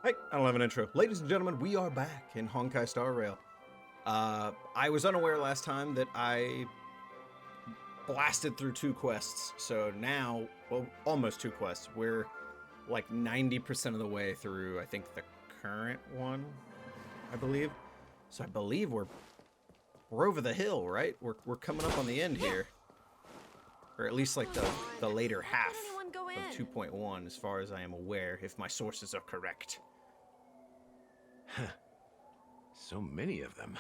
Hey, I don't have an intro. Ladies and gentlemen, we are back in honkaistarrail. I was unaware last time that I blasted through 2 quests, so now, well, almost 2 quests. We're like 90% of the way through, I think, the current one, I believe. So I believe we're over the hill, right? We're coming up on the end here. Or at least like the later half of 2.1, as far as I am aware, if my sources are correct. So many of them.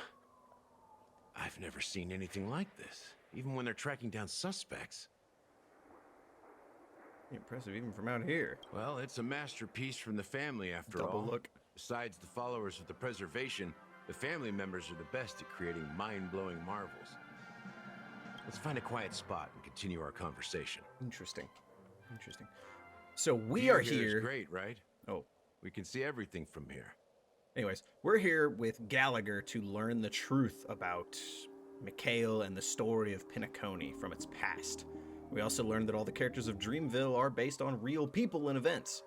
I've never seen anything like this, even when they're tracking down suspects. Impressive even from out here. Well, it's a masterpiece from the family after all. Look. Besides the followers of the preservation, the family members are the best at creating mind-blowing marvels. Let's find a quiet spot and continue our conversation. Interesting. So we are here. Is great, right? Oh. We can see everything from here. Anyways, we're here with Gallagher to learn the truth about Mikhail and the story of Penacony from its past. We also learned that all the characters of Dreamville are based on real people and events.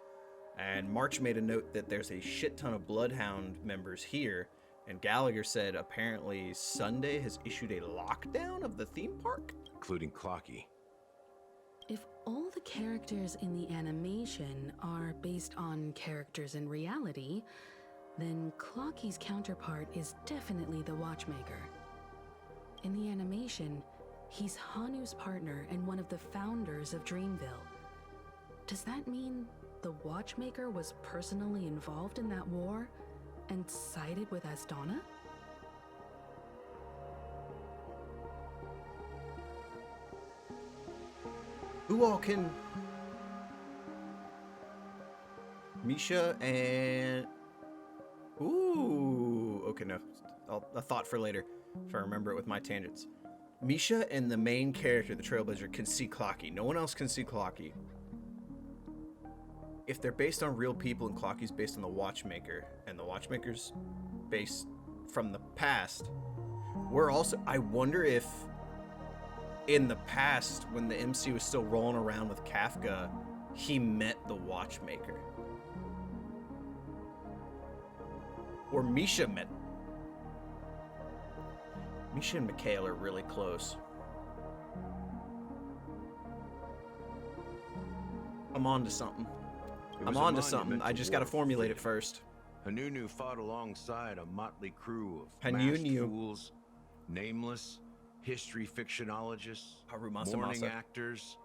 And March made a note that there's a shit ton of Bloodhound members here, and Gallagher said apparently Sunday has issued a lockdown of the theme park? Including Clocky. If all the characters in the animation are based on characters in reality, then Clocky's counterpart is definitely the Watchmaker. In the animation, he's Hanu's partner and one of the founders of Dreamville. Does that mean the Watchmaker was personally involved in that war and sided with Astana? Who all can... Misha and... Ooh, okay, no. A thought for later, if I remember it with my tangents. Misha and the main character, the Trailblazer, can see Clocky. No one else can see Clocky. If they're based on real people and Clocky's based on the Watchmaker, and the Watchmaker's based from the past, we're also... I wonder if in the past, when the MC was still rolling around with Kafka, he met the Watchmaker. Or Misha met... Misha and Mikhail are really close. I'm on to something. I just gotta formulate it first. Hanunu fought alongside a motley crew of Hanunu. masked fools, nameless, history fictionologists, morning actors,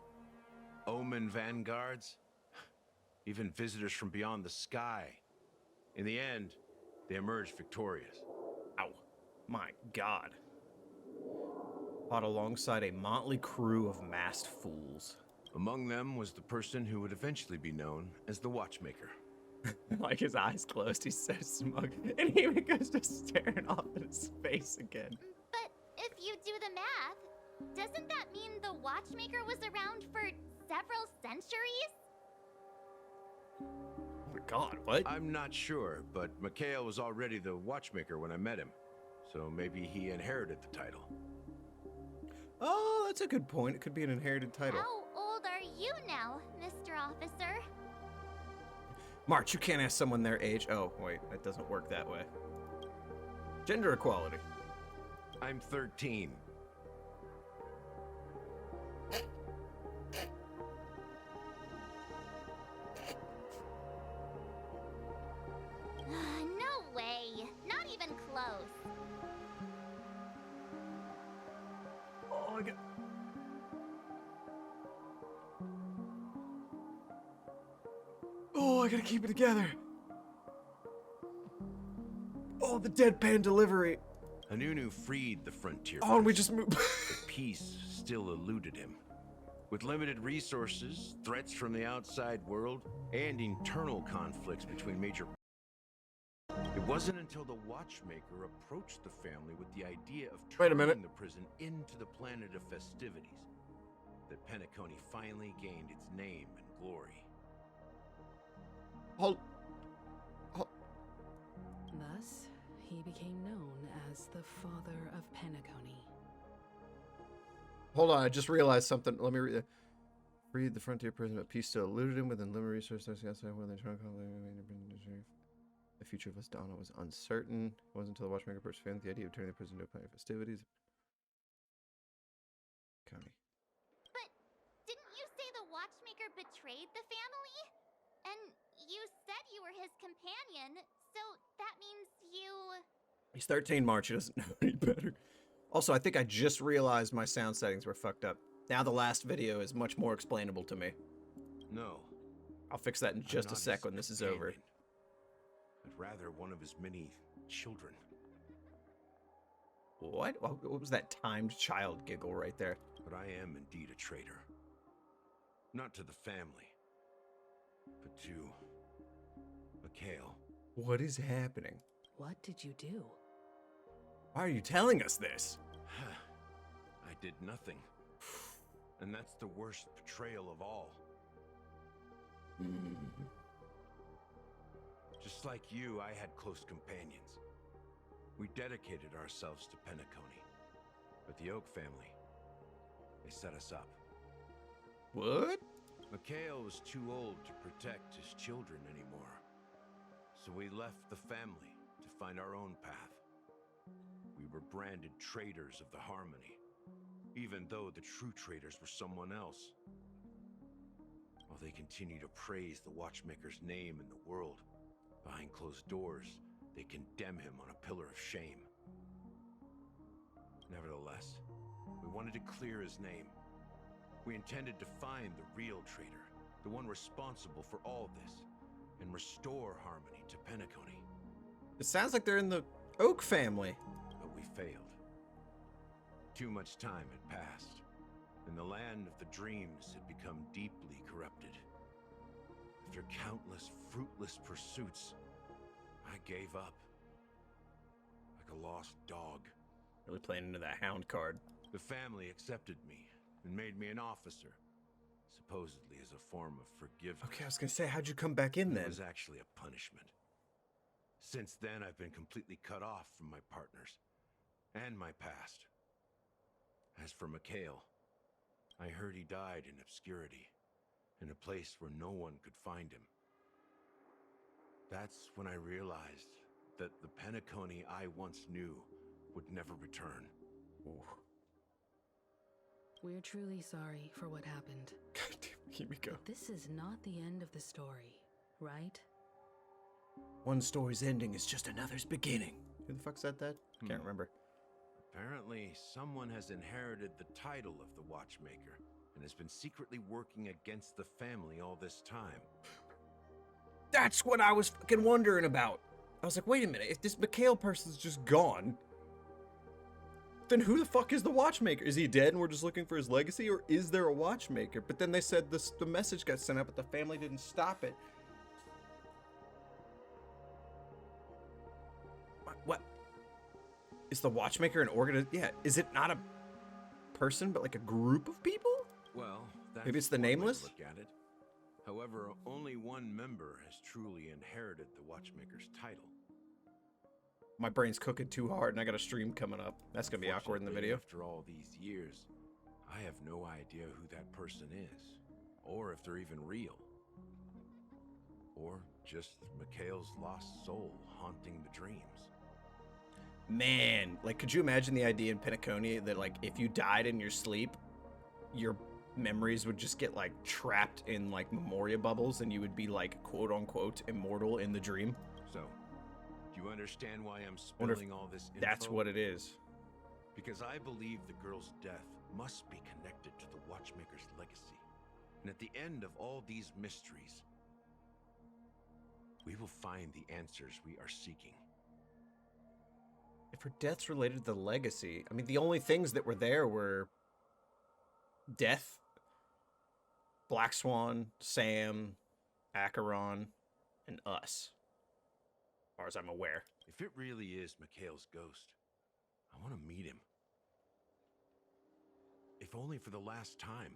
omen vanguards, even visitors from beyond the sky. In the end, they emerged victorious. Ow. My God. Fought alongside a motley crew of masked fools. Among them was the person who would eventually be known as the Watchmaker. Like his eyes closed, he's so smug. And he even goes just staring off at his face again. But if you do the math, doesn't that mean the Watchmaker was around for several centuries? Oh my God, what? I'm not sure, but Mikhail was already the Watchmaker when I met him. So maybe he inherited the title. Oh, that's a good point. It could be an inherited title. How old are you now, Mr. Officer? March, you can't ask someone their age. Oh, wait, that doesn't work that way. Gender equality. I'm 13. No way. Not even close. Oh, I got... Oh, I gotta keep it together. Oh, the deadpan delivery. Hanunu freed the frontier. Oh, and we just moved. But peace still eluded him. With limited resources, threats from the outside world, and internal conflicts between major... It wasn't until the Watchmaker approached the family with the idea of turning the prison into the planet of festivities that Penacony finally gained its name and glory. Hold. Thus, he became known as the father of Penacony. Hold on, I just realized something. Let me read. Freed the frontier prison, but peace still eluded him within limited resources outside where they try to call future of Donna was uncertain. It wasn't until the Watchmaker burst fan the idea of turning the prison into a planet of festivities. County. But didn't you say the Watchmaker betrayed the family? And you said you were his companion, so that means you... He's 13 March. He doesn't know any better. Also, I think I just realized my sound settings were fucked up. Now the last video is much more explainable to me. No. I'll fix that in just a sec when this is over. But rather one of his many children. What? What was that timed child giggle right there? But I am indeed a traitor. Not to the family, but to Mikhail. What is happening? What did you do? Why are you telling us this? I did nothing. And that's the worst betrayal of all. Just like you, I had close companions. We dedicated ourselves to penacony. But the Oak family, they set us up. What? Mikhail was too old to protect his children anymore. So we left the family to find our own path. We were branded traitors of the Harmony, even though the true traitors were someone else. While they continue to praise the Watchmaker's name in the world, behind closed doors, they condemn him on a pillar of shame. Nevertheless, we wanted to clear his name. We intended to find the real traitor, the one responsible for all this, and restore harmony to Penacony. It sounds like they're in the Oak family. But we failed. Too much time had passed, and the land of the dreams had become deeply corrupted. After countless fruitless pursuits, I gave up. Like a lost dog. Really playing into that hound card. The family accepted me and made me an officer, supposedly as a form of forgiveness. Okay, I was gonna say, how'd you come back in then? It was actually a punishment. Since then, I've been completely cut off from my partners and my past. As for Mikhail, I heard he died in obscurity, in a place where no one could find him. That's when I realized that the Penacony I once knew would never return. Ooh. We're truly sorry for what happened. God damn, here we go. But this is not the end of the story, right? One story's ending is just another's beginning. Who the fuck said that? Can't remember. Apparently, someone has inherited the title of the Watchmaker and has been secretly working against the family all this time. That's what I was fucking wondering about. I was like, wait a minute, if this Mikhail person's just gone, then who the fuck is the Watchmaker? Is he dead and we're just looking for his legacy, or is there a Watchmaker? But then they said the message got sent out, but the family didn't stop it. What? Is the Watchmaker an organization? Yeah, is it not a person, but like a group of people? Well, that's maybe it's the one way to Nameless? look at it. However, only one member has truly inherited the Watchmaker's title. My brain's cooking too hard, and I got a stream coming up. That's gonna be awkward in the video. After all these years, I have no idea who that person is, or if they're even real. Or just Mikhail's lost soul haunting the dreams. Man, like, could you imagine the idea in Penacony that, like, if you died in your sleep, your memories would just get, like, trapped in, like, memoria bubbles, and you would be, like, quote-unquote immortal in the dream? So, do you understand why I'm spilling all this info? That's what it is. Because I believe the girl's death must be connected to the Watchmaker's legacy. And at the end of all these mysteries, we will find the answers we are seeking. If her death's related to the legacy, I mean, the only things that were there were Death, Black Swan, Sam, Acheron, and us, as far as I'm aware. If it really is Mikhail's ghost, I want to meet him. If only for the last time.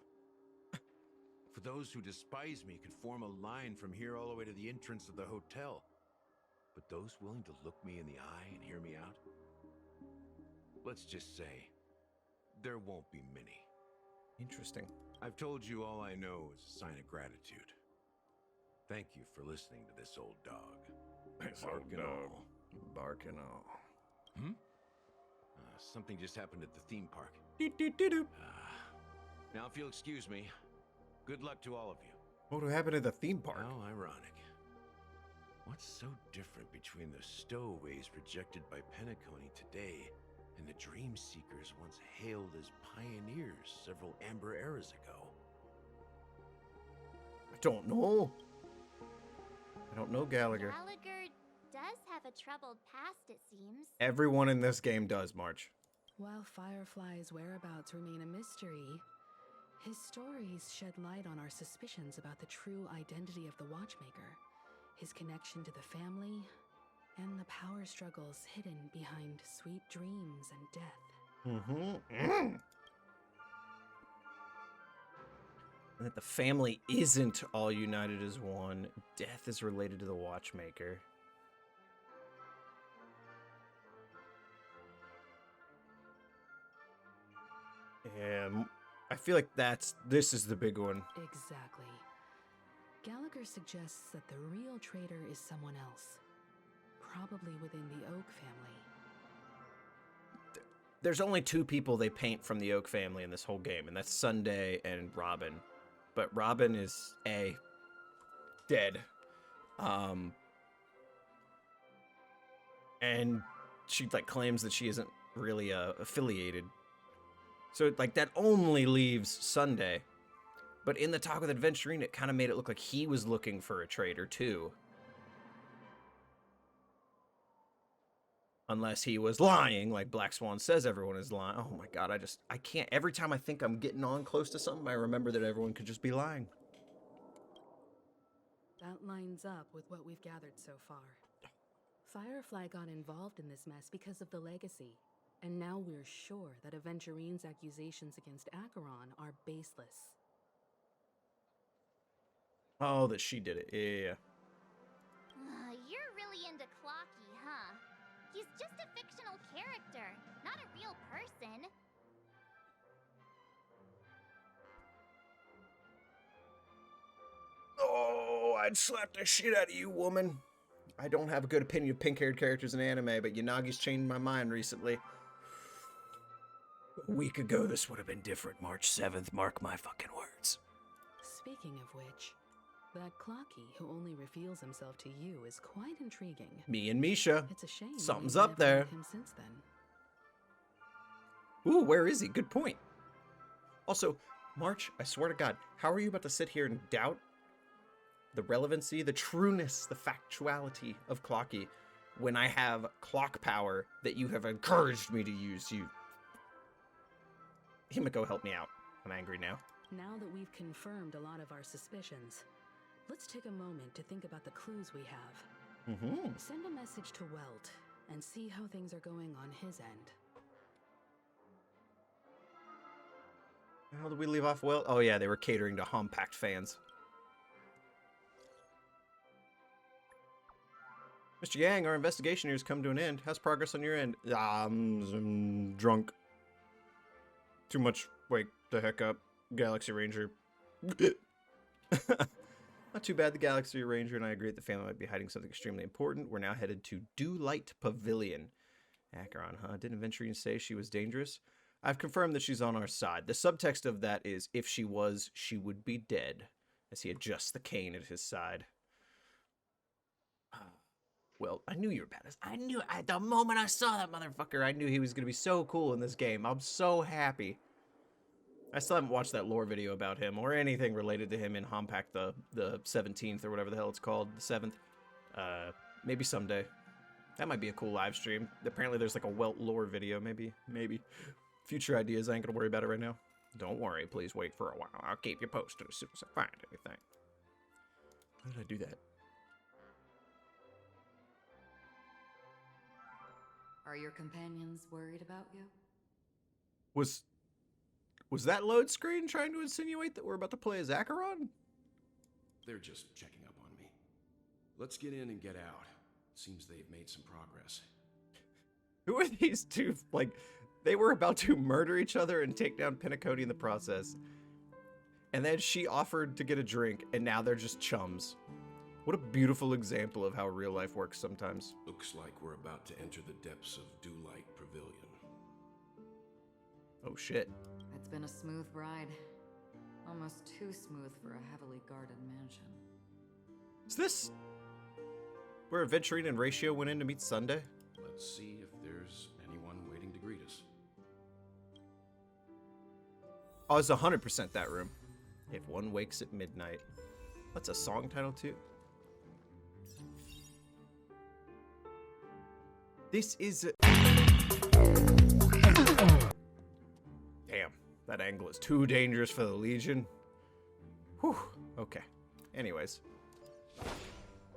For those who despise me could form a line from here all the way to the entrance of the hotel. But those willing to look me in the eye and hear me out? Let's just say, there won't be many. Interesting. I've told you all I know is a sign of gratitude. Thank you for listening to this old dog. bark and all. Bark and all. Something just happened at the theme park. Do-do-do-do. Now, if you'll excuse me, good luck to all of you. What happened at the theme park? How ironic. What's so different between the stowaways projected by penacony today and the dream seekers once hailed as pioneers several amber eras ago? I don't know. I don't know, Gallagher. Gallagher does have a troubled past, it seems. Everyone in this game does, March. While Firefly's whereabouts remain a mystery, his stories shed light on our suspicions about the true identity of the Watchmaker, his connection to the family, and the power struggles hidden behind sweet dreams and death. And that the family isn't all united as one. Death is related to the Watchmaker. And I feel like this is the big one. Exactly. Gallagher suggests that the real traitor is someone else, probably within the Oak family. There's only two people they paint from the Oak family in this whole game, and that's Sunday and Robin. But Robin is dead. And she claims that she isn't really affiliated. So that only leaves Sunday. But in the talk with Aventurine, it kind of made it look like he was looking for a traitor too. Unless he was lying, like Black Swan says everyone is lying. Oh my god, I can't. Every time I think I'm getting on close to something, I remember that everyone could just be lying. That lines up with what we've gathered so far. Firefly got involved in this mess because of the legacy, and now we're sure that Aventurine's accusations against Acheron are baseless. Oh, that she did it. Yeah. You're really into Clocky, huh? He's just a fictional character, not a real person. Oh, I'd slap the shit out of you, woman. I don't have a good opinion of pink-haired characters in anime, but Yanagi's changed my mind recently. A week ago, this would have been different. March 7th, mark my fucking words. Speaking of which, that Clocky who only reveals himself to you is quite intriguing. Me and Misha. It's a shame Something's we've up never there. met him since then. Ooh, where is he? Good point. Also, March, I swear to God, how are you about to sit here and doubt the relevancy, the trueness, the factuality of Clocky when I have clock power that you have encouraged me to use? Himiko, help me out. I'm angry now. Now that we've confirmed a lot of our suspicions, let's take a moment to think about the clues we have. Send a message to Welt and see how things are going on his end. How did we leave off Welt? Oh yeah, they were catering to Hompact fans. Mr. Yang, our investigation here has come to an end. How's progress on your end? I'm drunk. Too much. Wake the heck up. Galaxy Ranger. Not too bad, the Galaxy Ranger and I agree that the family might be hiding something extremely important. We're now headed to Dew Light Pavilion. Acheron, huh? Didn't Aventurine say she was dangerous? I've confirmed that she's on our side. The subtext of that is, if she was, she would be dead, as he adjusts the cane at his side. Well, I knew you were badass. The moment I saw that motherfucker, I knew he was going to be so cool in this game. I'm so happy. I still haven't watched that lore video about him or anything related to him in Hompact the 17th or whatever the hell it's called, the 7th. Maybe someday. That might be a cool live stream. Apparently there's like a Welt lore video, maybe. Future ideas, I ain't gonna worry about it right now. Don't worry, please wait for a while. I'll keep you posted as soon as I find anything. How did I do that? Are your companions worried about you? Was that load screen trying to insinuate that we're about to play as Acheron? They're just checking up on me. Let's get in and get out. Seems they've made some progress. Who are these two? Like, they were about to murder each other and take down Penacony in the process. And then she offered to get a drink, and now they're just chums. What a beautiful example of how real life works sometimes. Looks like we're about to enter the depths of Dewlight Pavilion. Oh shit. It's been a smooth ride. Almost too smooth for a heavily guarded mansion. Is this where Aventurine and Ratio went in to meet Sunday? Let's see if there's anyone waiting to greet us. Oh, it's 100% that room. If one wakes at midnight. What's a song title too? This is a... Damn, that angle is too dangerous for the Legion. Whew, okay. Anyways.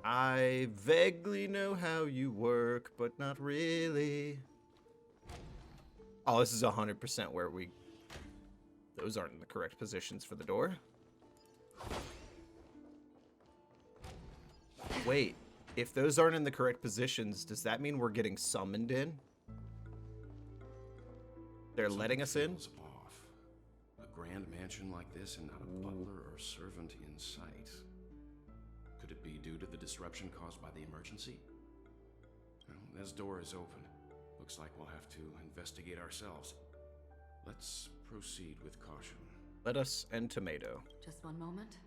I vaguely know how you work, but not really. Oh, this is 100% where we... Those aren't in the correct positions for the door. Wait, if those aren't in the correct positions, does that mean we're getting summoned in? They're letting us in? Feels off. A grand mansion like this and not a butler or servant in sight. Could it be due to the disruption caused by the emergency? Well, this door is open. Looks like we'll have to investigate ourselves. Let's proceed with caution. Let us and Tomato. Just one moment.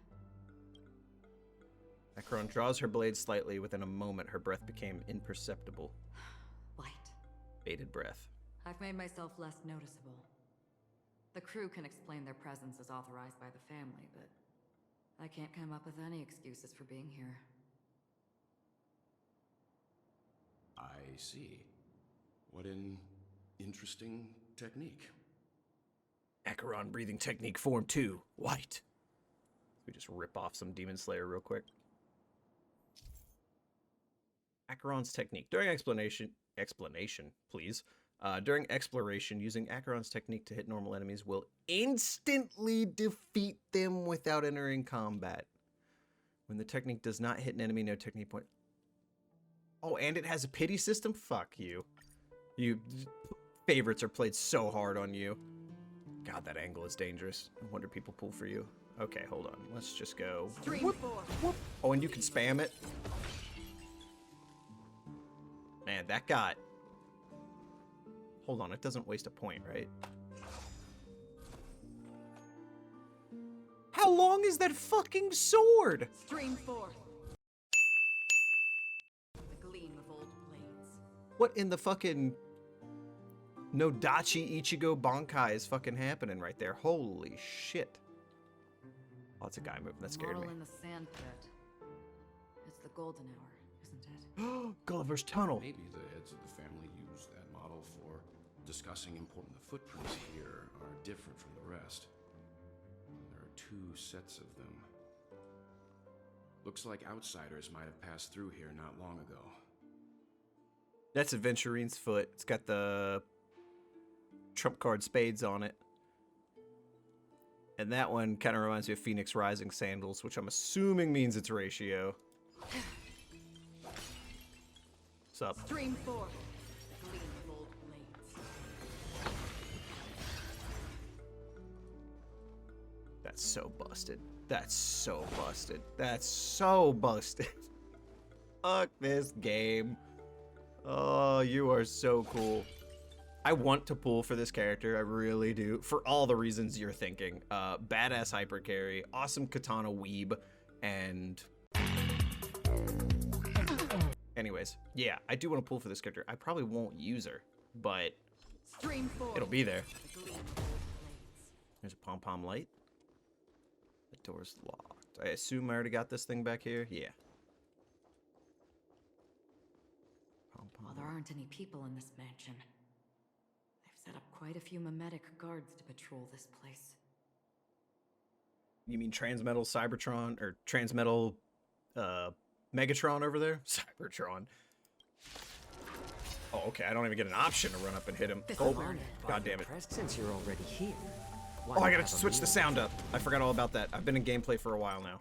Acheron draws her blade slightly. Within a moment, her breath became imperceptible. Light. Bated breath. I've made myself less noticeable. The crew can explain their presence as authorized by the family, but I can't come up with any excuses for being here. I see. What an interesting technique. Acheron breathing technique form 2. White. We just rip off some Demon Slayer real quick. Acheron's technique. During explanation, please. During exploration, using Acheron's technique to hit normal enemies will instantly defeat them without entering combat. When the technique does not hit an enemy, no technique point. Oh, and it has a pity system? Fuck you. You favorites are played so hard on you. God, that angle is dangerous. No wonder people pull for you. Okay, hold on. Let's just go. Whoop, whoop. Oh, and you can spam it. Man, that got... Hold on, it doesn't waste a point, right? How long is that fucking sword? Stream forth. The gleam of old blades. What in the fucking Nodachi Ichigo Bankai is fucking happening right there? Holy shit. Oh, it's a guy moving. That scared me. Model in the sand pit. It's the golden hour, isn't it? Gulliver's Tunnel. Maybe the heads of the family used that model for discussing important. The footprints here are different from the rest. There are 2 sets of them. Looks like outsiders might have passed through here not long ago. That's Aventurine's foot. It's got the trump card spades on it. And that one kind of reminds me of Phoenix Rising sandals, which I'm assuming means it's Ratio. What's up? Stream forth. The gleam of old blades. That's so busted. That's so busted. That's so busted. Fuck this game. Oh, you are so cool. I want to pull for this character. I really do. For all the reasons you're thinking. Badass hyper carry, awesome katana weeb, and... Anyways, yeah, I do want to pull for this character. I probably won't use her, but it'll be there. There's a pom-pom light. The door's locked. I assume I already got this thing back here. Yeah. Pom-pom. Well, there aren't any people in this mansion. They've set up quite a few mimetic guards to patrol this place. You mean Transmetal Cybertron or Transmetal Megatron over there? Cybertron. Oh, okay. I don't even get an option to run up and hit him. Oh, God damn it. Since you're already here. Oh, I gotta switch the sound up. I forgot all about that. I've been in gameplay for a while now.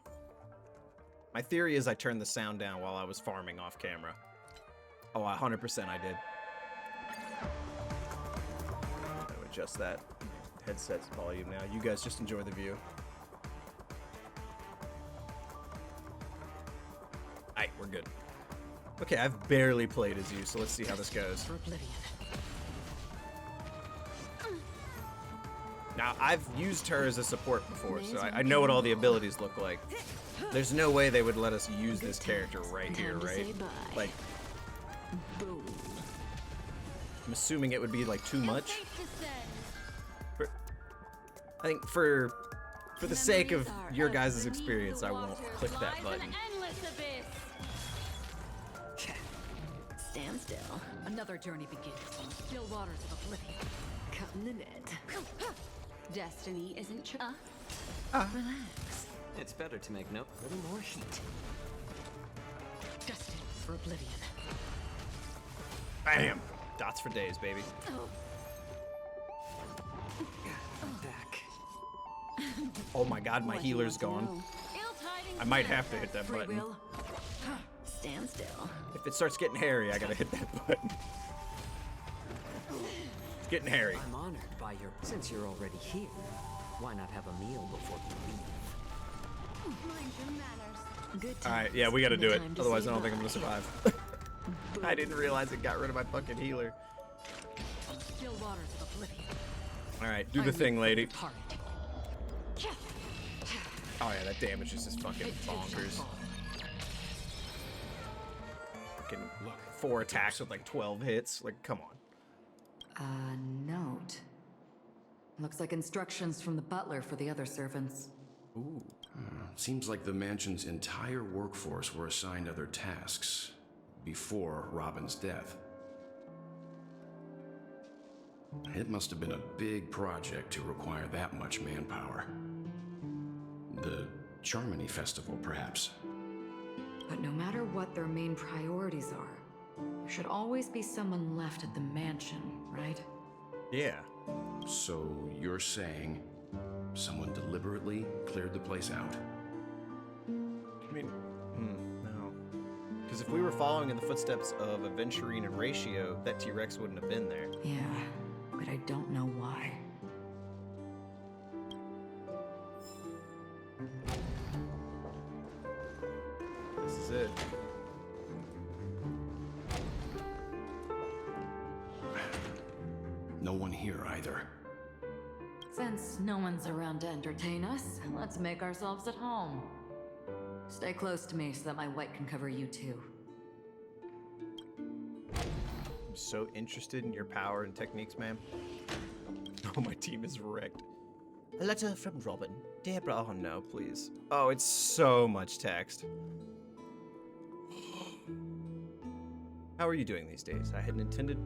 My theory is I turned the sound down while I was farming off camera. Oh, 100% I did. I'm gonna adjust that headset's volume now. You guys just enjoy the view. we're good. Okay, I've barely played as you, so let's see how this goes. For Oblivion. Now, I've used her as a support before, so I know what all the abilities look like. There's no way they would let us use this character right here, right? Like, Boom. I'm assuming it would be like too much. I think for the sake of your guys' experience, I won't click that button. Stand still. Another journey begins on the still waters of Oblivion. Come the net. Destiny isn't Relax. It's better to make note. A little more heat. Destined for Oblivion. Bam! Dots for days, baby. Back. Oh my god, my healer's gone. I might have to hit that Free button. will. Stand still. If it starts getting hairy, I gotta hit that button. It's getting hairy. I'm honored by your... Since you're already here, why not have a meal before you leave? Mind your manners. Good Alright, times. yeah, we gotta do it. Time to Otherwise, I say don't think I'm gonna bye. survive. I didn't realize it got rid of my fucking healer. Still waters of Oblivion. Alright, do the thing, lady. Oh yeah, that damage is just fucking bonkers. Fucking 4 attacks with like 12 hits. Like, come on. Note. Looks like instructions from the butler for the other servants. Ooh. Seems like the mansion's entire workforce were assigned other tasks before Robin's death. It must have been a big project to require that much manpower. The Charmony Festival, perhaps. But no matter what their main priorities are, there should always be someone left at the mansion, right? Yeah. So you're saying someone deliberately cleared the place out? I mean, no. Because if we were following in the footsteps of Aventurine and Ratio, that T-Rex wouldn't have been there. Yeah, but I don't know why. This is it. No one here either. Since no one's around to entertain us, let's make ourselves at home. Stay close to me so that my white can cover you too. I'm so interested in your power and techniques, ma'am. Oh, my team is wrecked. A letter from Robin. Dear bro, oh no, please. Oh, it's so much text. How are you doing these days? I had intended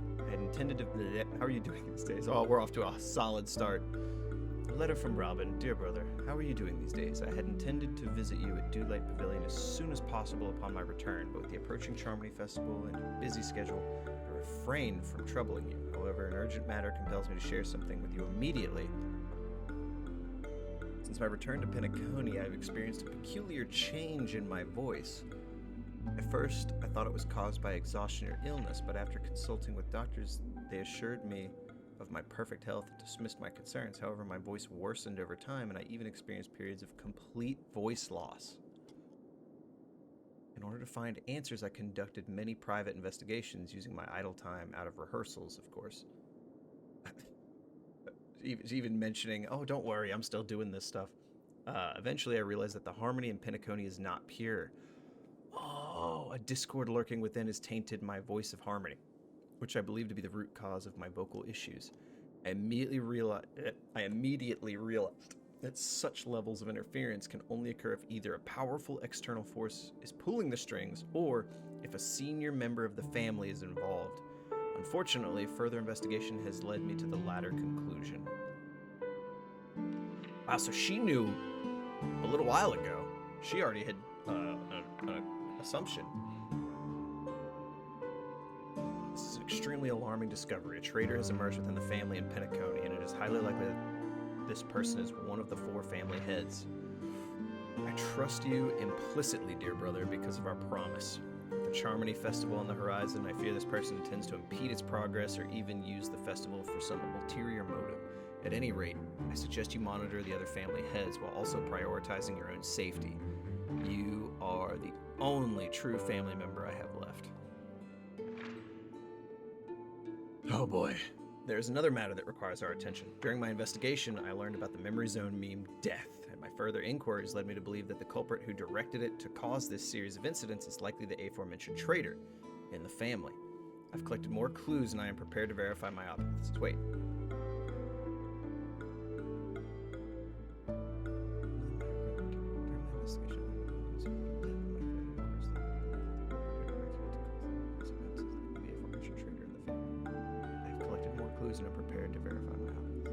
to... How are you doing these days? Oh, we're off to a solid start. A letter from Robin. Dear brother, how are you doing these days? I had intended to visit you at Dewlight Pavilion as soon as possible upon my return, but with the approaching Charmony Festival and your busy schedule, I refrained from troubling you. However, an urgent matter compels me to share something with you immediately. Since my return to Penacony, I've experienced a peculiar change in my voice. At first, I thought it was caused by exhaustion or illness, but after consulting with doctors, they assured me of my perfect health and dismissed my concerns. However, my voice worsened over time, and I even experienced periods of complete voice loss. In order to find answers, I conducted many private investigations using my idle time out of rehearsals, of course. Even mentioning, oh, don't worry, I'm still doing this stuff. Eventually, I realized that the harmony in Penacony is not pure. Oh, a discord lurking within has tainted my voice of harmony, which I believe to be the root cause of my vocal issues. I immediately realized that such levels of interference can only occur if either a powerful external force is pulling the strings or if a senior member of the family is involved. Unfortunately, further investigation has led me to the latter conclusion. Wow, so she knew a little while ago. She already had an assumption. This is an extremely alarming discovery. A traitor has emerged within the family in Penacony, and it is highly likely that this person is one of the 4 family heads. I trust you implicitly, dear brother, because of our promise. With the Charmony Festival on the horizon, I fear this person intends to impede its progress or even use the festival for some ulterior motive. At any rate, I suggest you monitor the other family heads while also prioritizing your own safety. You are the only true family member I have left. Oh boy. There's another matter that requires our attention. During my investigation, I learned about the memory zone meme Death, and my further inquiries led me to believe that the culprit who directed it to cause this series of incidents is likely the aforementioned traitor in the family. I've collected more clues and I am prepared to verify my hypothesis. Wait. And are prepared to verify my hypothesis.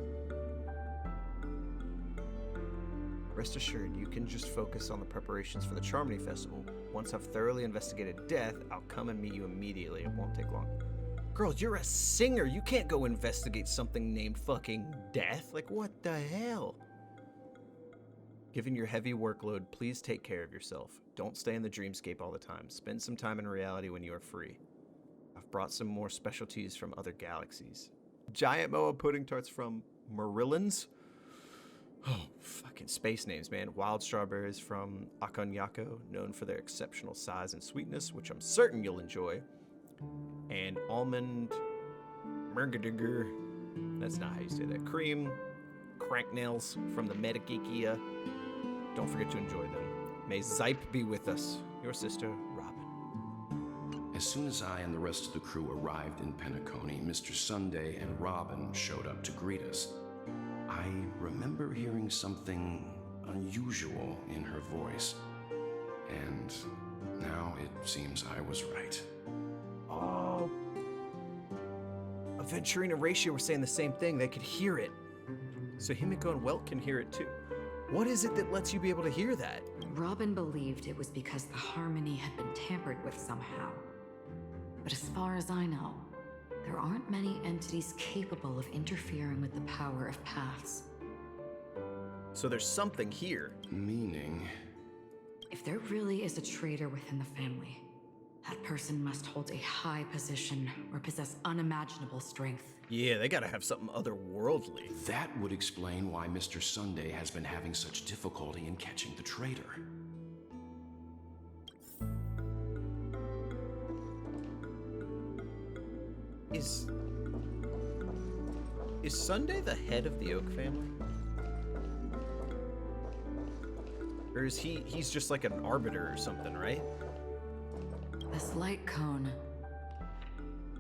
Rest assured, you can just focus on the preparations for the Charmony Festival. Once I've thoroughly investigated Death, I'll come and meet you immediately. It won't take long. Girl, you're a singer. You can't go investigate something named fucking Death. Like, what the hell? Given your heavy workload, please take care of yourself. Don't stay in the dreamscape all the time. Spend some time in reality when you are free. I've brought some more specialties from other galaxies. Giant Moa pudding tarts from Marillans. Oh, fucking space names, man. Wild strawberries from Akonyako, known for their exceptional size and sweetness, which I'm certain you'll enjoy. And almond mergadiger. That's not how you say that. Cream cranknails from the Metageekia. Don't forget to enjoy them. May Zype be with us. Your sister, Robin. As soon as I and the rest of the crew arrived in Penacony, Mr. Sunday and Robin showed up to greet us. I remember hearing something unusual in her voice, and now it seems I was right. Oh. Aventurine and Ratio were saying the same thing. They could hear it. So Himiko and Welt can hear it too. What is it that lets you be able to hear that? Robin believed it was because the harmony had been tampered with somehow. But as far as I know, there aren't many entities capable of interfering with the power of paths. So there's something here. Meaning? If there really is a traitor within the family, that person must hold a high position or possess unimaginable strength. Yeah, they gotta have something otherworldly. That would explain why Mr. Sunday has been having such difficulty in catching the traitor. Is Sunday the head of the Oak family? Or is he's just like an arbiter or something, right? This light cone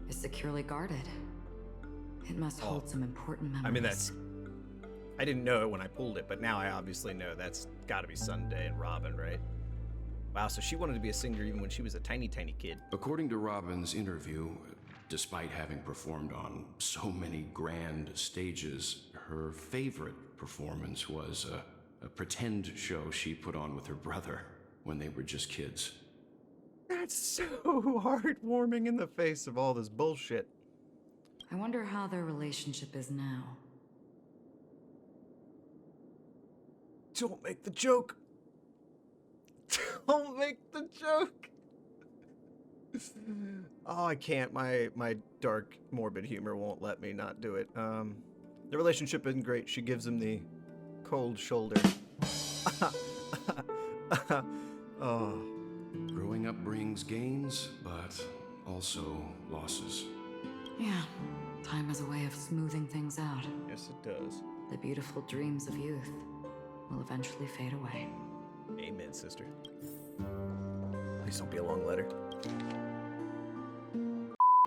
is securely guarded. It must hold some important memories. I mean, I didn't know it when I pulled it, but now I obviously know that's gotta be Sunday and Robin, right? Wow, so she wanted to be a singer even when she was a tiny, tiny kid. According to Robin's interview, despite having performed on so many grand stages, her favorite performance was a pretend show she put on with her brother when they were just kids. That's so heartwarming in the face of all this bullshit. I wonder how their relationship is now. Don't make the joke. Don't make the joke. Oh, I can't. My dark, morbid humor won't let me not do it. The relationship isn't great. She gives him the cold shoulder. Oh. Growing up brings gains, but also losses. Yeah, time has a way of smoothing things out. Yes, it does. The beautiful dreams of youth will eventually fade away. Amen, sister. Please don't be a long letter.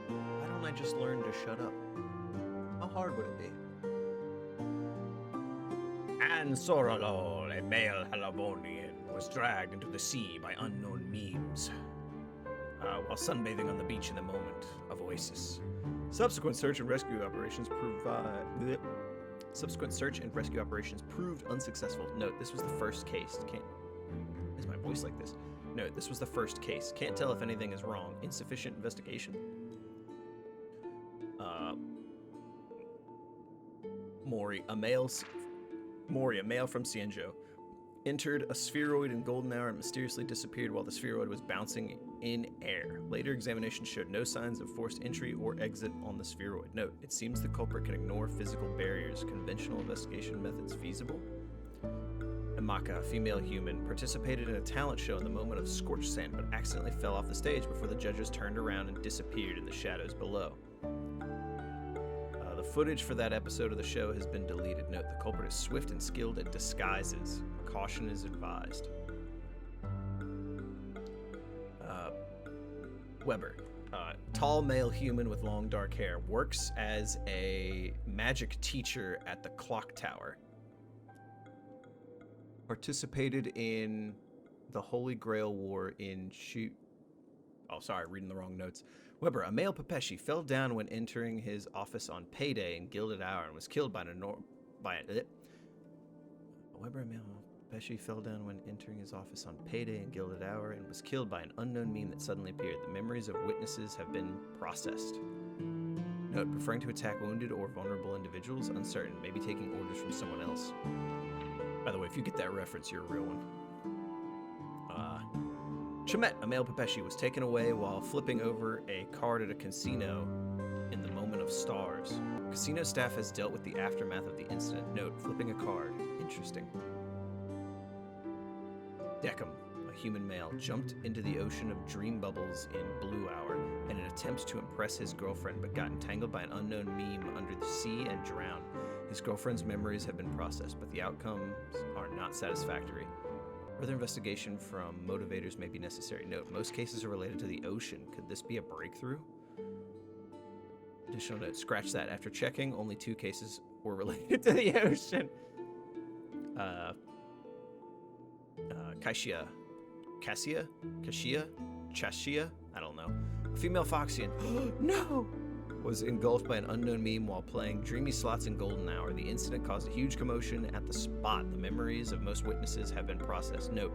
Why don't I just learn to shut up? How hard would it be? And Soralol, a male Halavonian, was dragged into the sea by unknown memes while sunbathing on the beach in the moment of oasis. Subsequent search and rescue operations proved unsuccessful. Note, this was the first case. Why is my voice like this? Note, this was the first case. Can't tell if anything is wrong. Insufficient investigation. Mori, a male from Cienjo, entered a spheroid in golden hour and mysteriously disappeared while the spheroid was bouncing in air. Later examination showed no signs of forced entry or exit on the spheroid. Note, it seems the culprit can ignore physical barriers. Conventional investigation methods feasible? A Imaka, a female human, participated in a talent show in the moment of scorched sand, but accidentally fell off the stage before the judges turned around and disappeared in the shadows below. The footage for that episode of the show has been deleted. Note, the culprit is swift and skilled at disguises. Caution is advised. Weber, tall male human with long dark hair, works as a magic teacher at the clock tower. Participated in the Holy Grail War in reading the wrong notes. Weber, a male Pepeshi, fell down when entering his office on payday in Gilded Hour and was killed by Weber, a male Pepeshi, fell down when entering his office on payday in Gilded Hour and was killed by an unknown meme that suddenly appeared. The memories of witnesses have been processed. Note, preferring to attack wounded or vulnerable individuals, uncertain, maybe taking orders from someone else. By the way, if you get that reference, you're a real one. Chamet, a male Pepeshi, was taken away while flipping over a card at a casino in the moment of stars. Casino staff has dealt with the aftermath of the incident. Note, flipping a card. Interesting. Deckham, a human male, jumped into the ocean of dream bubbles in Blue Hour in an attempt to impress his girlfriend, but got entangled by an unknown meme under the sea and drowned. His girlfriend's memories have been processed, but the outcomes are not satisfactory. Further investigation from motivators may be necessary. Note, most cases are related to the ocean. Could this be a breakthrough? Additional note, scratch that. After checking, only 2 cases were related to the ocean. Kashia, Chashia, I don't know. A female Foxian, no, was engulfed by an unknown meme while playing Dreamy Slots in Golden Hour. The incident caused a huge commotion at the spot. The memories of most witnesses have been processed. Note,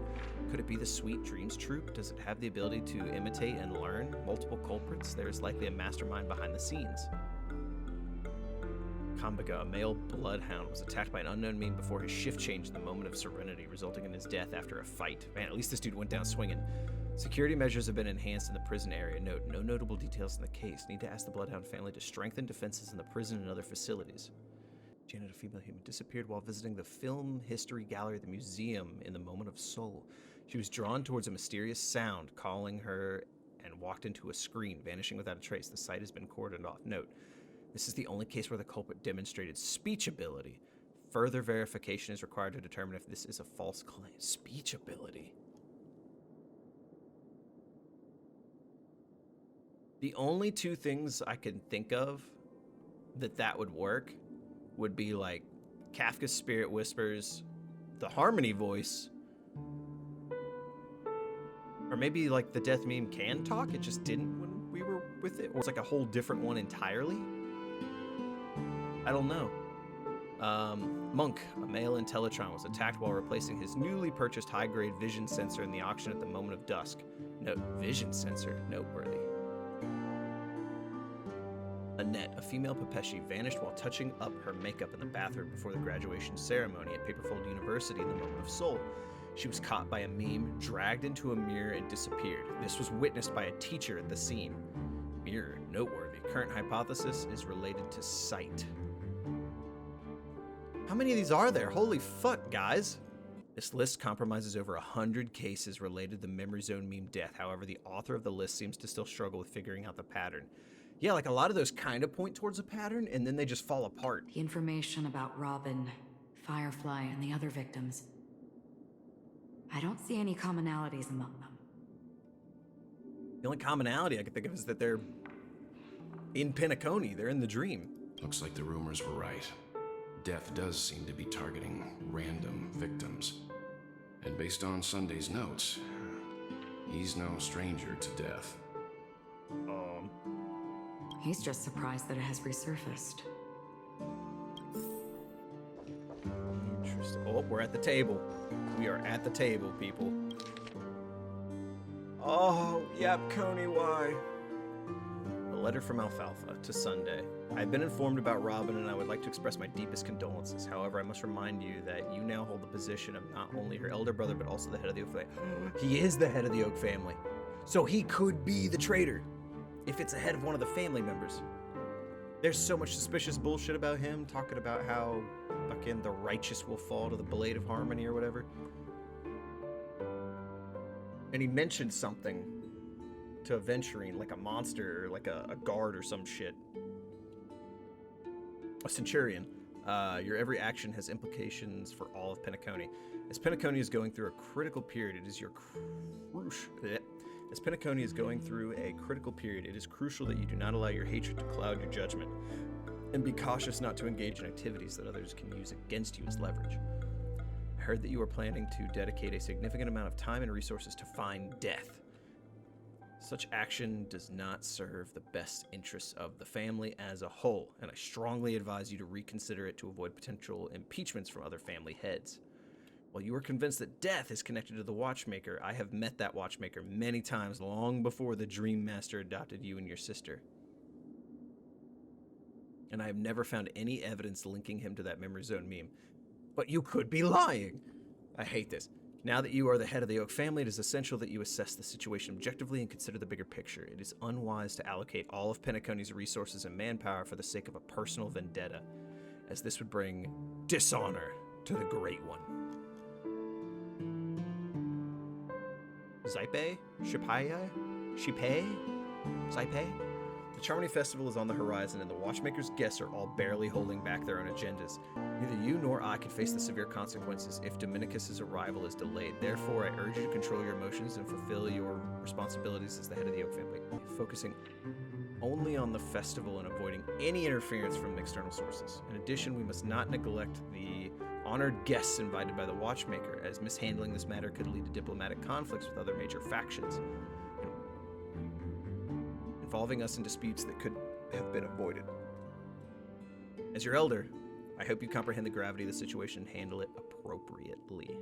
could it be the Sweet Dreams troupe? Does it have the ability to imitate and learn multiple culprits? There is likely a mastermind behind the scenes. Kambaga, a male bloodhound, was attacked by an unknown meme before his shift changed in the moment of serenity, resulting in his death after a fight. Man, at least this dude went down swinging. Security measures have been enhanced in the prison area. Note, no notable details in the case. Need to ask the Bloodhound family to strengthen defenses in the prison and other facilities. Janet, a female human, disappeared while visiting the film history gallery at the museum in the moment of soul. She was drawn towards a mysterious sound, calling her, and walked into a screen, vanishing without a trace. The site has been cordoned off. Note, this is the only case where the culprit demonstrated speech ability. Further verification is required to determine if this is a false claim. Speech ability. The only 2 things I can think of that would work would be like Kafka's Spirit Whispers, the Harmony voice, or maybe like the death meme can talk, it just didn't when we were with it, or it's like a whole different one entirely. I don't know. Monk, a male Intellatron, was attacked while replacing his newly purchased high-grade vision sensor in the auction at the moment of dusk. Note, vision sensor, noteworthy. Annette, a female Pepeshi, vanished while touching up her makeup in the bathroom before the graduation ceremony at Paperfold University in the moment of soul. She was caught by a meme, dragged into a mirror, and disappeared. This was witnessed by a teacher at the scene. Mirror, noteworthy. Current hypothesis is related to sight. How many of these are there? Holy fuck, guys. This list compromises over 100 cases related to the Memory Zone meme death. However, the author of the list seems to still struggle with figuring out the pattern. Yeah, like a lot of those kind of point towards a pattern, and then they just fall apart. The information about Robin, Firefly, and the other victims. I don't see any commonalities among them. The only commonality I can think of is that they're in Penacony. They're in the dream. Looks like the rumors were right. Death does seem to be targeting random victims. And based on Sunday's notes, he's no stranger to death. He's just surprised that it has resurfaced. Interesting. Oh, we're at the table. We are at the table, people. Oh, yep, Coney, why? A letter from Alfalfa to Sunday. I've been informed about Robin, and I would like to express my deepest condolences. However, I must remind you that you now hold the position of not only her elder brother, but also the head of the Oak family. He is the head of the Oak family. So he could be the traitor. If it's ahead of one of the family members. There's so much suspicious bullshit about him, talking about how fucking the righteous will fall to the blade of harmony or whatever. And he mentioned something to Aventurine, like a monster or like a guard or some shit. A centurion. Your every action has implications for all of Penacony. As Penacony is going through a critical period, it is crucial that you do not allow your hatred to cloud your judgment, and be cautious not to engage in activities that others can use against you as leverage. I heard that you are planning to dedicate a significant amount of time and resources to find death. Such action does not serve the best interests of the family as a whole, and I strongly advise you to reconsider it to avoid potential impeachments from other family heads. While you are convinced that death is connected to the Watchmaker, I have met that Watchmaker many times long before the Dream Master adopted you and your sister. And I have never found any evidence linking him to that Memory Zone meme. But you could be lying! I hate this. Now that you are the head of the Oak family, it is essential that you assess the situation objectively and consider the bigger picture. It is unwise to allocate all of Penacony's resources and manpower for the sake of a personal vendetta, as this would bring dishonor to the Great One. Zaipe? Shipaya? Shipe? Zaipe? The Charmony Festival is on the horizon, and the Watchmaker's guests are all barely holding back their own agendas. Neither you nor I can face the severe consequences if Dominicus's arrival is delayed. Therefore, I urge you to control your emotions and fulfill your responsibilities as the head of the Oak family, focusing only on the festival and avoiding any interference from external sources. In addition, we must not neglect the honored guests invited by the Watchmaker, as mishandling this matter could lead to diplomatic conflicts with other major factions, involving us in disputes that could have been avoided. As your elder, I hope you comprehend the gravity of the situation and handle it appropriately.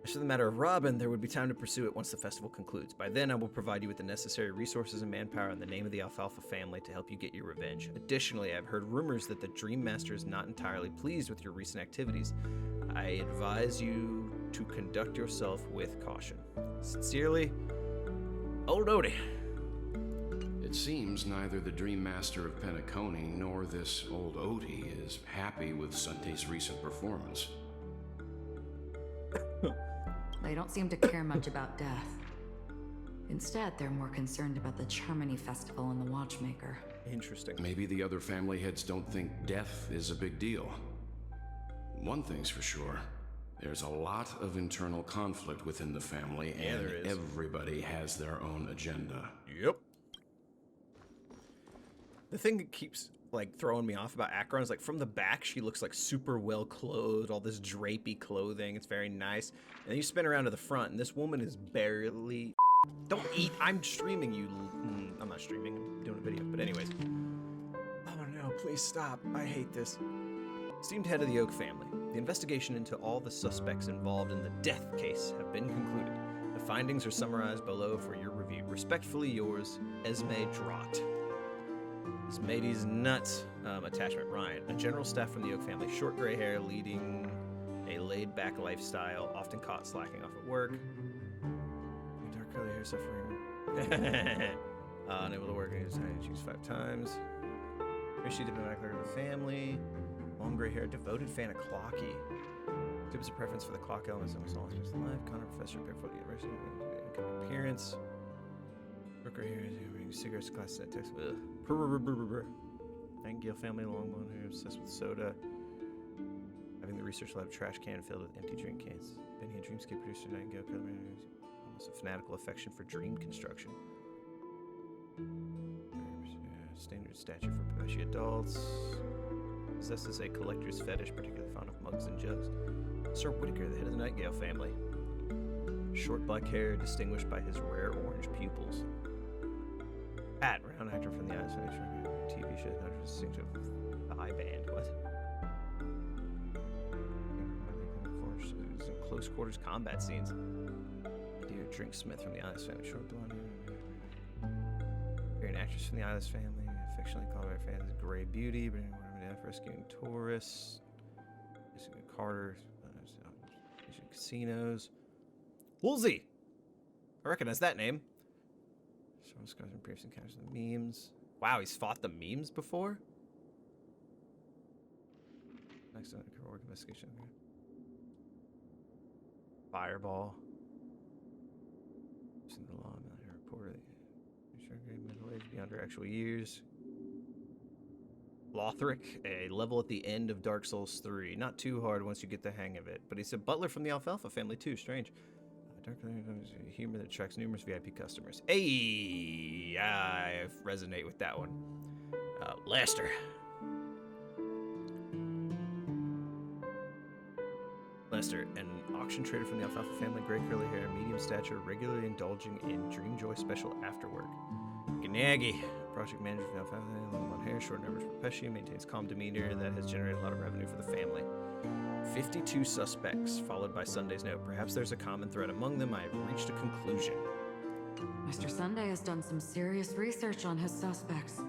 As for the matter of Robin, there would be time to pursue it once the festival concludes. By then, I will provide you with the necessary resources and manpower in the name of the Alfalfa family to help you get your revenge. Additionally, I've heard rumors that the Dream Master is not entirely pleased with your recent activities. I advise you to conduct yourself with caution. Sincerely, Old Odie. It seems neither the Dream Master of Penacony nor this old Odie is happy with Sunday's recent performance. They don't seem to care much about death. Instead, they're more concerned about the Charmony Festival and the Watchmaker. Interesting. Maybe the other family heads don't think death is a big deal. One thing's for sure. There's a lot of internal conflict within the family, and everybody has their own agenda. Yep. The thing that keeps like throwing me off about Acheron is like from the back she looks like super well clothed, all this drapey clothing, it's very nice. And then you spin around to the front and this woman is barely... Don't eat, I'm streaming you. I'm not streaming, I'm doing a video, but anyways. Oh no, please stop, I hate this. Esteemed head of the Oak family, the investigation into all the suspects involved in the death case have been concluded. The findings are summarized below for your review. Respectfully yours, Esme Drott. His mateys nuts. Attachment Ryan, a general staff from the Oak family, short gray hair, leading a laid-back lifestyle, often caught slacking off at work. Dark curly hair, suffering. Unable to work, and he's trying to choose 5 times. She diplomatic clerk of the family. Long gray hair, devoted fan of Clocky. Tips a preference for the clock elements in his aspects of life. Connor professor, barefoot university, income appearance. Brooker here is wearing cigarettes, class set text. Nightingale family, long blonde hair, obsessed with soda. Having the research lab trash can filled with empty drink cans. Been here, Dreamscape producer, Nightingale, almost a fanatical affection for dream construction. Standard stature for Pepeshi adults. Possesses a collector's fetish, particularly fond of mugs and jugs. Sir Whitaker, the head of the Nightingale family. Short black hair, distinguished by his rare orange pupils. Pat, renowned actor from the Isolation TV show, not distinctive the eye band. What? In close quarters combat scenes. Dear Drink Smith from the Eyeless family. Short blonde hair. You're an actress from the Eyeless family, affectionately called by her fans Grey Beauty, but rescuing tourists. Carter. Casinos. Woolsey! I recognize that name. Several scars and briefs encounters the memes. Wow, he's fought the memes before? Next on work investigation. Fireball. In the law, report. Middle age beyond her actual years. Lothric, a level at the end of Dark Souls 3. Not too hard once you get the hang of it. But he's a butler from the Alfalfa family too. Strange. Dark humor that attracts numerous VIP customers. Hey, I resonate with that one. Lester. Lester, an auction trader from the Alfalfa family, gray curly hair, medium stature, regularly indulging in Dreamjoy special afterwork. Ganagi, project manager from the Alfalfa family, long blonde hair, short numbers profession, maintains calm demeanor that has generated a lot of revenue for the family. 52 suspects, followed by Sunday's note. Perhaps there's a common thread among them. I have reached a conclusion. Mr. Sunday has done some serious research on his suspects.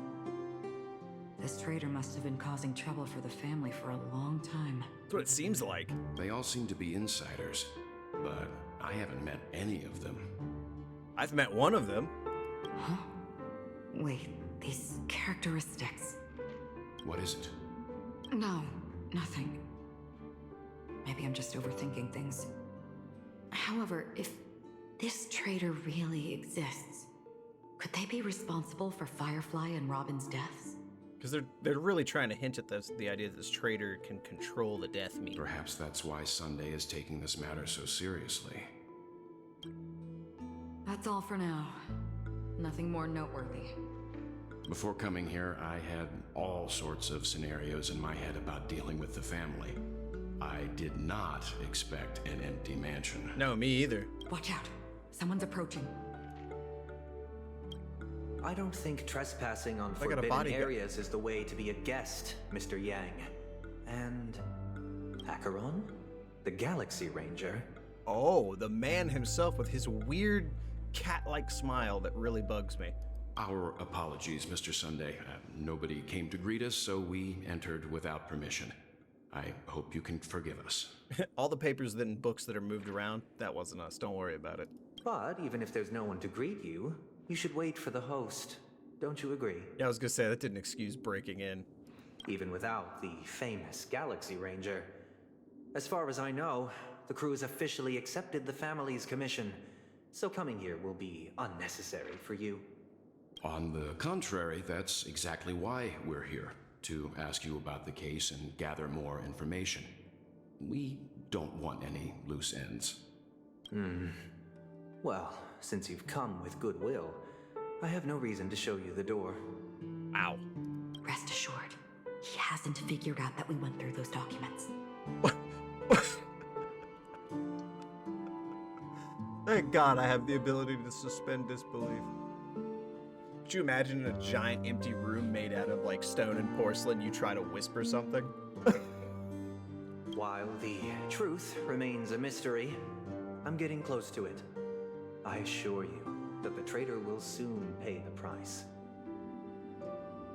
This trader must have been causing trouble for the family for a long time. That's what it seems like. They all seem to be insiders, but I haven't met any of them. I've met one of them. Huh? Wait, these characteristics. What is it? No, nothing. Maybe I'm just overthinking things. However, if this trader really exists, could they be responsible for Firefly and Robin's deaths? Because they're really trying to hint at the idea that this trader can control the death meter. Perhaps that's why Sunday is taking this matter so seriously. That's all for now. Nothing more noteworthy. Before coming here, I had all sorts of scenarios in my head about dealing with the family. I did not expect an empty mansion. No, me either. Watch out. Someone's approaching. I don't think trespassing on I got a forbidden bodyguard. areas is the way to be a guest, Mr. Yang. And Acheron? The Galaxy Ranger? Oh, the man himself with his weird cat-like smile that really bugs me. Our apologies, Mr. Sunday. Nobody came to greet us, so we entered without permission. I hope you can forgive us. All the papers and books that are moved around, that wasn't us. Don't worry about it. But even if there's no one to greet you, you should wait for the host. Don't you agree? Yeah, I was gonna say, that didn't excuse breaking in. Even without the famous Galaxy Ranger. As far as I know, the crew has officially accepted the family's commission, so coming here will be unnecessary for you. On the contrary, that's exactly why we're here, to ask you about the case and gather more information. We don't want any loose ends. Well, since you've come with goodwill, I have no reason to show you the door. Ow. Rest assured, he hasn't figured out that we went through those documents. Thank God I have the ability to suspend disbelief. Could you imagine in a giant empty room made out of like stone and porcelain, you try to whisper something? While the truth remains a mystery, I'm getting close to it. I assure you that the trader will soon pay the price.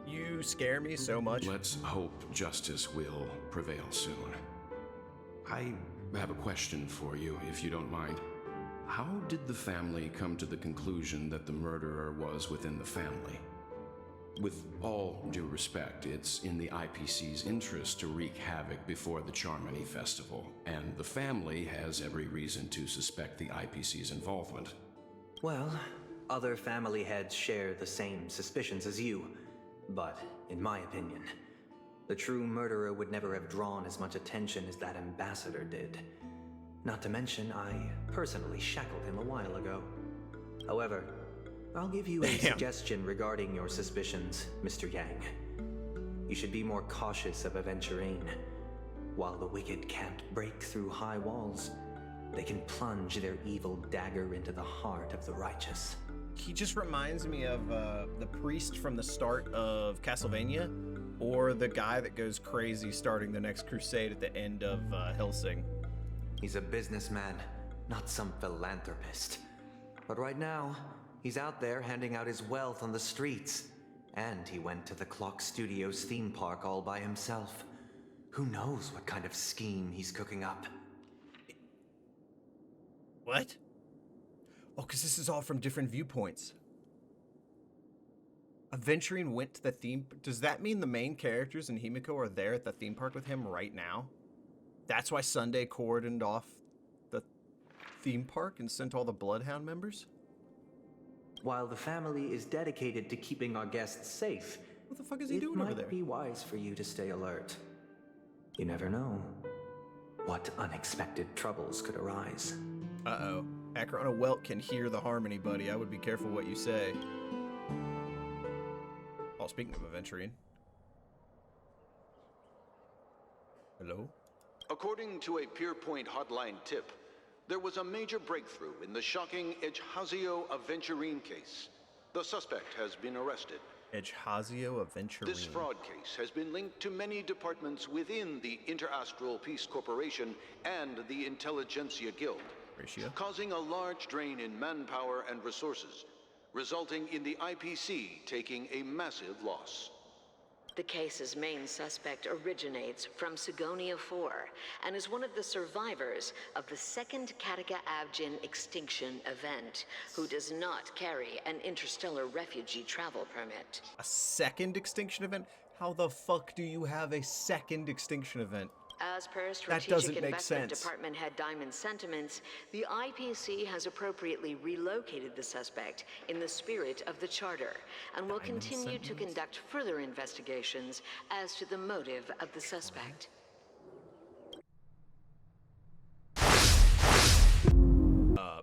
You scare me so much. Let's hope justice will prevail soon. I have a question for you, if you don't mind. How did the family come to the conclusion that the murderer was within the family? With all due respect, it's in the IPC's interest to wreak havoc before the Charmony Festival, and the family has every reason to suspect the IPC's involvement. Well, other family heads share the same suspicions as you, but in my opinion, the true murderer would never have drawn as much attention as that ambassador did. Not to mention, I personally shackled him a while ago. However, I'll give you a suggestion regarding your suspicions, Mr. Yang. You should be more cautious of Aventurine. While the wicked can't break through high walls, they can plunge their evil dagger into the heart of the righteous. He just reminds me of the priest from the start of Castlevania, or the guy that goes crazy starting the next crusade at the end of Hellsing. He's a businessman, not some philanthropist. But right now, he's out there handing out his wealth on the streets. And he went to the Clock Studios theme park all by himself. Who knows what kind of scheme he's cooking up? What? Oh, because this is all from different viewpoints. Aventurine went to the theme... Does that mean the main characters in Himiko are there at the theme park with him right now? That's why Sunday cordoned off the theme park and sent all the Bloodhound members? While the family is dedicated to keeping our guests safe, What the fuck is he doing over there? It might be wise for you to stay alert. You never know what unexpected troubles could arise. Uh-oh. Acheron and Welt can hear the harmony, buddy. I would be careful what you say. Oh, speaking of Aventurine. Hello? According to a Pierpoint hotline tip, there was a major breakthrough in the shocking Ejhazio Aventurine case. The suspect has been arrested. Ejhazio Aventurine. This fraud case has been linked to many departments within the Interastral Peace Corporation and the Intelligentsia Guild, causing a large drain in manpower and resources, resulting in the IPC taking a massive loss. The case's main suspect originates from Sigonia 4 and is one of the survivors of the second Kataka Avgin extinction event, who does not carry an interstellar refugee travel permit. A second extinction event? How the fuck do you have a second extinction event? As per That Strategic doesn't make Investment sense. Department Head Diamond's sentiments, the IPC has appropriately relocated the suspect in the spirit of the Charter and will Diamond's continue to sentiments? conduct further investigations as to the motive of the suspect.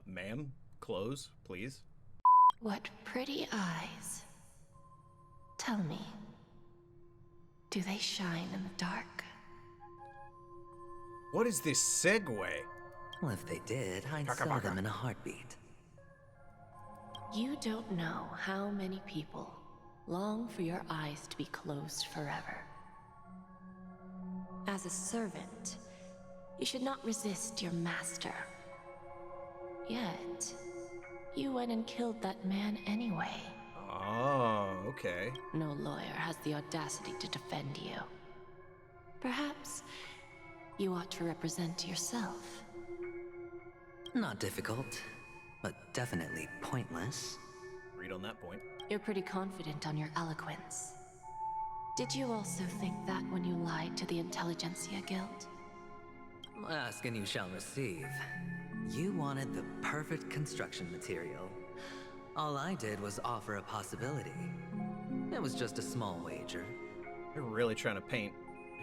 Ma'am? Close, please. What pretty eyes. Tell me, do they shine in the dark? What is this segue? Well, if they did, I'd Baka sell baka. them in a heartbeat. You don't know how many people long for your eyes to be closed forever. As a servant, you should not resist your master. Yet, you went and killed that man anyway. Oh, okay. No lawyer has the audacity to defend you. Perhaps you ought to represent yourself. Not difficult, but definitely pointless. Read on that point. You're pretty confident on your eloquence. Did you also think that when you lied to the Intelligentsia Guild? Ask and you shall receive. You wanted the perfect construction material. All I did was offer a possibility. It was just a small wager. They're really trying to paint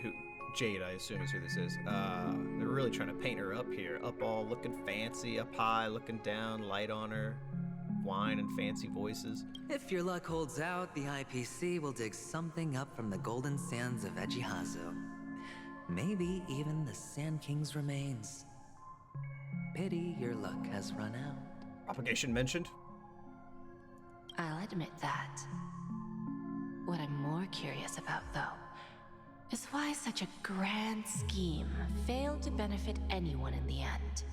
who Jade, I assume, is who this is. They're really trying to paint her up here. Up all looking fancy, up high, looking down, light on her, wine and fancy voices. If your luck holds out, the IPC will dig something up from the golden sands of Ejihazo. Maybe even the Sand King's remains. Pity your luck has run out. Propagation mentioned. I'll admit that. What I'm more curious about, though, is why such a grand scheme failed to benefit anyone in the end,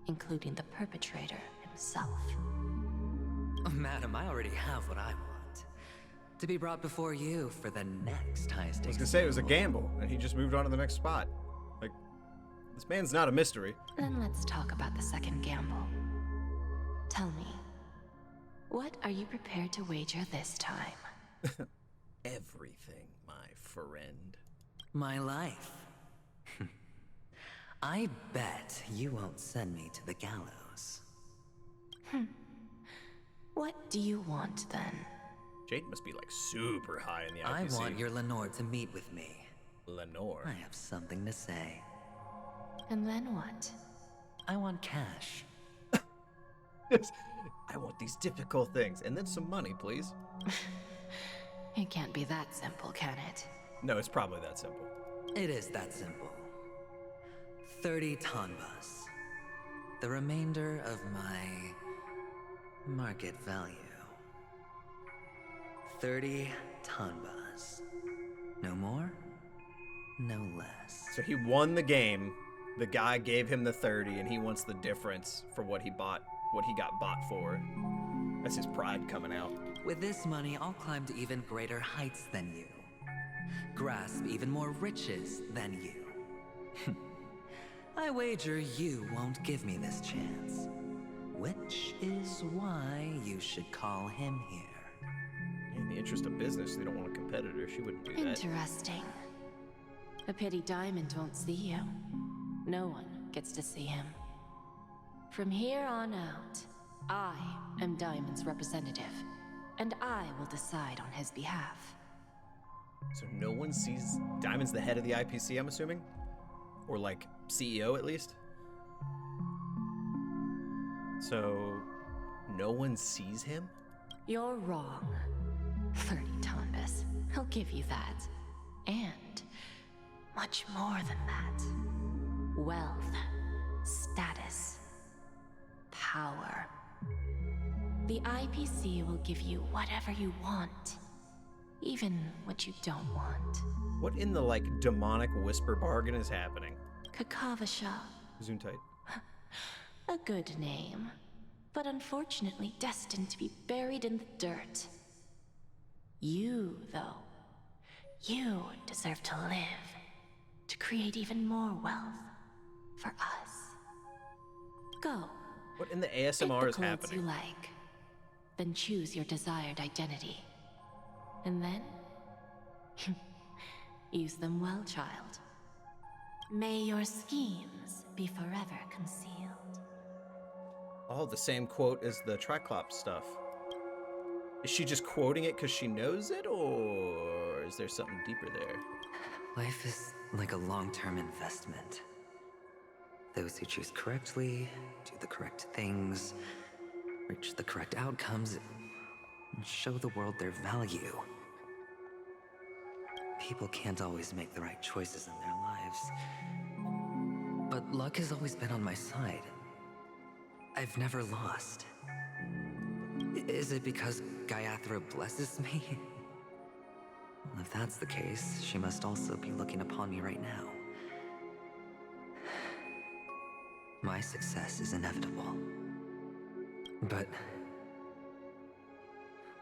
including the perpetrator himself. Madam, I already have what I want. To be brought before you for the next highest. I was gonna say it was a gamble, and he just moved on to the next spot. Like, this man's not a mystery. Then let's talk about the second gamble. Tell me, what are you prepared to wager this time? Everything, my friend. My life. I bet you won't send me to the gallows. What do you want, then? Jade must be like super high in the I IPC. want your Lenore to meet with me. Lenore. I have something to say. And then what? I want cash. Yes. I want these difficult things, and then some money, please. It can't be that simple, can it? No, it's probably that simple. It is that simple. 30 tanbas. The remainder of my market value. 30 tanbas. No more, no less. So he won the game. The guy gave him the 30, and he wants the difference for what he bought, what he got bought for. That's his pride coming out. With this money, I'll climb to even greater heights than you. Grasp even more riches than you. I wager you won't give me this chance. Which is why you should call him here. the interest of business, they don't want a competitor. She wouldn't do that. Interesting. A pity Diamond won't see you. No one gets to see him. From here on out, I am Diamond's representative, and I will decide on his behalf. So no one sees Diamond's the head of the IPC, I'm assuming? Or like CEO at least? So no one sees him? You're wrong. 30 Tombus. I'll give you that. And much more than that. Wealth, status, power. The IPC will give you whatever you want. Even what you don't want. What in the, like, demonic whisper bargain is happening? Kakavasha. Zoom tight. A good name, but unfortunately destined to be buried in the dirt. You, though, you deserve to live, to create even more wealth for us. Go. What in the Pick ASMR the is clothes happening? you like, then choose your desired identity. And then, use them well, child. May your schemes be forever concealed. Oh, the same quote as the Triclops stuff. Is she just quoting it because she knows it, or is there something deeper there? Life is like a long-term investment. Those who choose correctly, do the correct things, reach the correct outcomes, and show the world their value. People can't always make the right choices in their lives. But luck has always been on my side. I've never lost. Is it because Gallagher blesses me? Well, if that's the case, she must also be looking upon me right now. My success is inevitable. But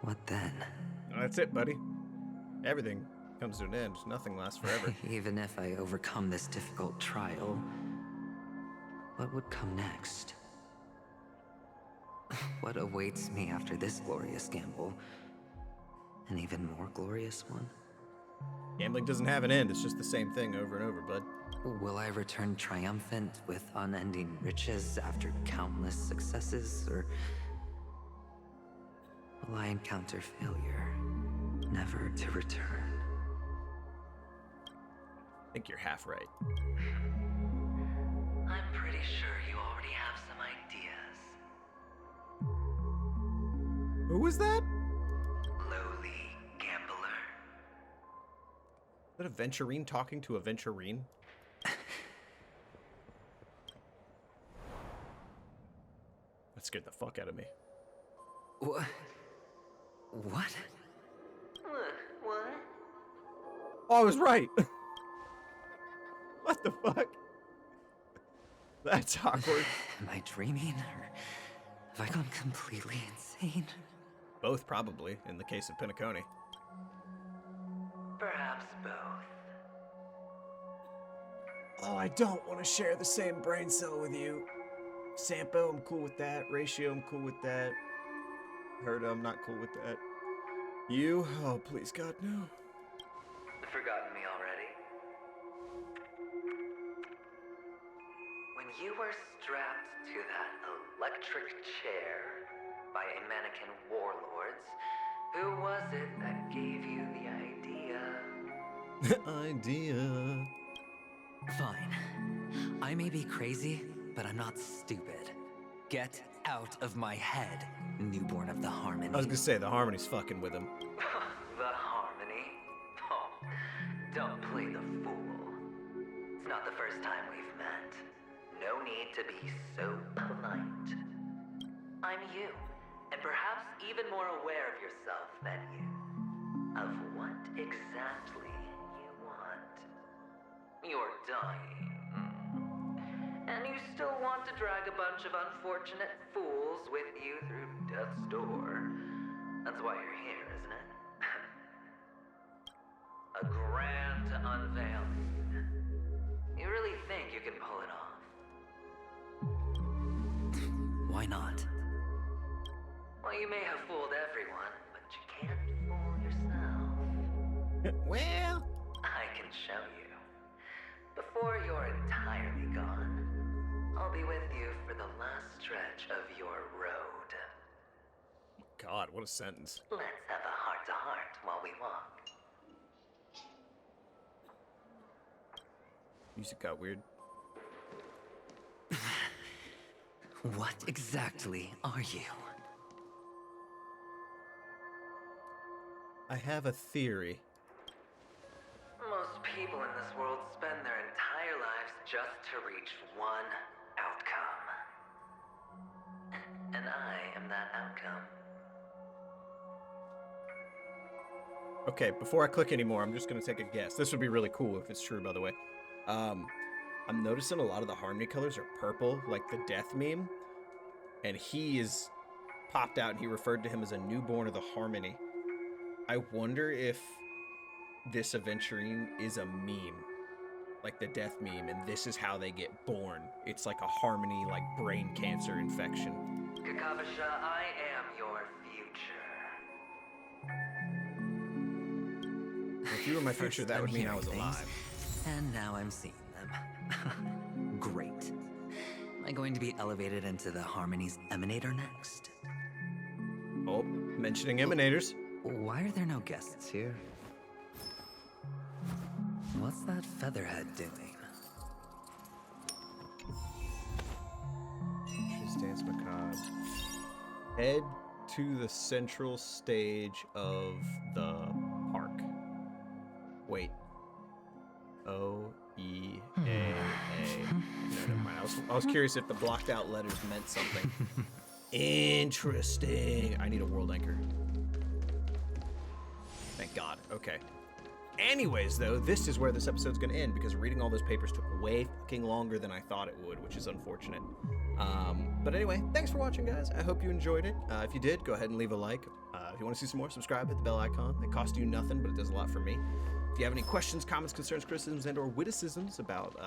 what then? That's it, buddy. Everything comes to an end. Nothing lasts forever. Even if I overcome this difficult trial, what would come next? What awaits me after this glorious gamble? An even more glorious one? Gambling doesn't have an end. It's just the same thing over and over, bud. Will I return triumphant with unending riches after countless successes, or will I encounter failure, never to return? I think you're half right. I'm pretty sure you already have some ideas. Who was that? Lowly gambler. Is that Aventurine talking to Aventurine? That scared the fuck out of me. What? What? What? Oh, I was right. What the fuck? That's awkward. Am I dreaming, or have I gone completely insane? Both, probably, in the case of penacony. Perhaps both. Oh, I don't want to share the same brain cell with you. Sampo, I'm cool with that. Ratio, I'm cool with that. Herda, I'm not cool with that. You? Oh, please, God, no. Forgotten me already? When you were strapped to that electric chair by a mannequin warlords, who was it that gave you the idea? Idea. Fine. I may be crazy, but I'm not stupid. Get out of my head, newborn of the Harmony. I was gonna say, the Harmony's fucking with him. The Harmony? Oh, don't play the fool. It's not the first time we've met. No need to be so polite. I'm you, and perhaps even more aware of yourself than you. Of what exactly you want. You're dying. And you still want to drag a bunch of unfortunate fools with you through death's door. That's why you're here, isn't it? A grand unveiling. You really think you can pull it off? Why not? Well, you may have fooled everyone, but you can't fool Well, I can show you. Before you're entirely gone, I'll be with you for the last stretch of your road. God, what a sentence. Let's have a heart-to-heart while we walk. Music got weird. What exactly are you? I have a theory. Most people in this world spend their entire lives just to reach one outcome. And I am that outcome. Okay, before I click anymore, I'm just gonna take a guess. This would be really cool if it's true, by the way. I'm noticing a lot of the harmony colors are purple, like the death meme. And he is popped out and he referred to him as a newborn of the harmony. I wonder if this Aventurine is a meme, like the death meme, and this is how they get born. It's like a harmony, like brain cancer infection. Kakavasha, I am your future. If you were my future, First, that I'm would mean I was hearing alive. things, and now I'm seeing them. Great. Am I going to be elevated into the Harmony's Emanator next? Oh, mentioning emanators. Why are there no guests here? What's that featherhead doing? Dance macabre. Head to the central stage of the park. Wait. O-E-A-A. No, never mind. I was curious if the blocked out letters meant something. Interesting. I need a world anchor. Thank God. Okay. Anyways, though, this is where this episode's going to end because reading all those papers took way fucking longer than I thought it would, which is unfortunate. But anyway, thanks for watching, guys. I hope you enjoyed it. If you did, go ahead and leave a like. If you want to see some more, subscribe, hit the bell icon. It costs you nothing, but it does a lot for me. If you have any questions, comments, concerns, criticisms, and/or witticisms about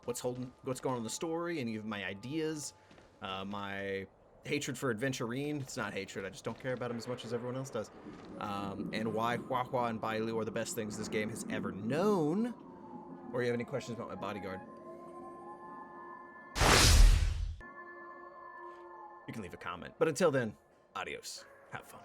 what's going on in the story, any of my ideas, my hatred for Aventurine. It's not hatred. I just don't care about him as much as everyone else does. And why Hua Hua and Bailu are the best things this game has ever known. Or you have any questions about my bodyguard, you can leave a comment. But until then, adios. Have fun.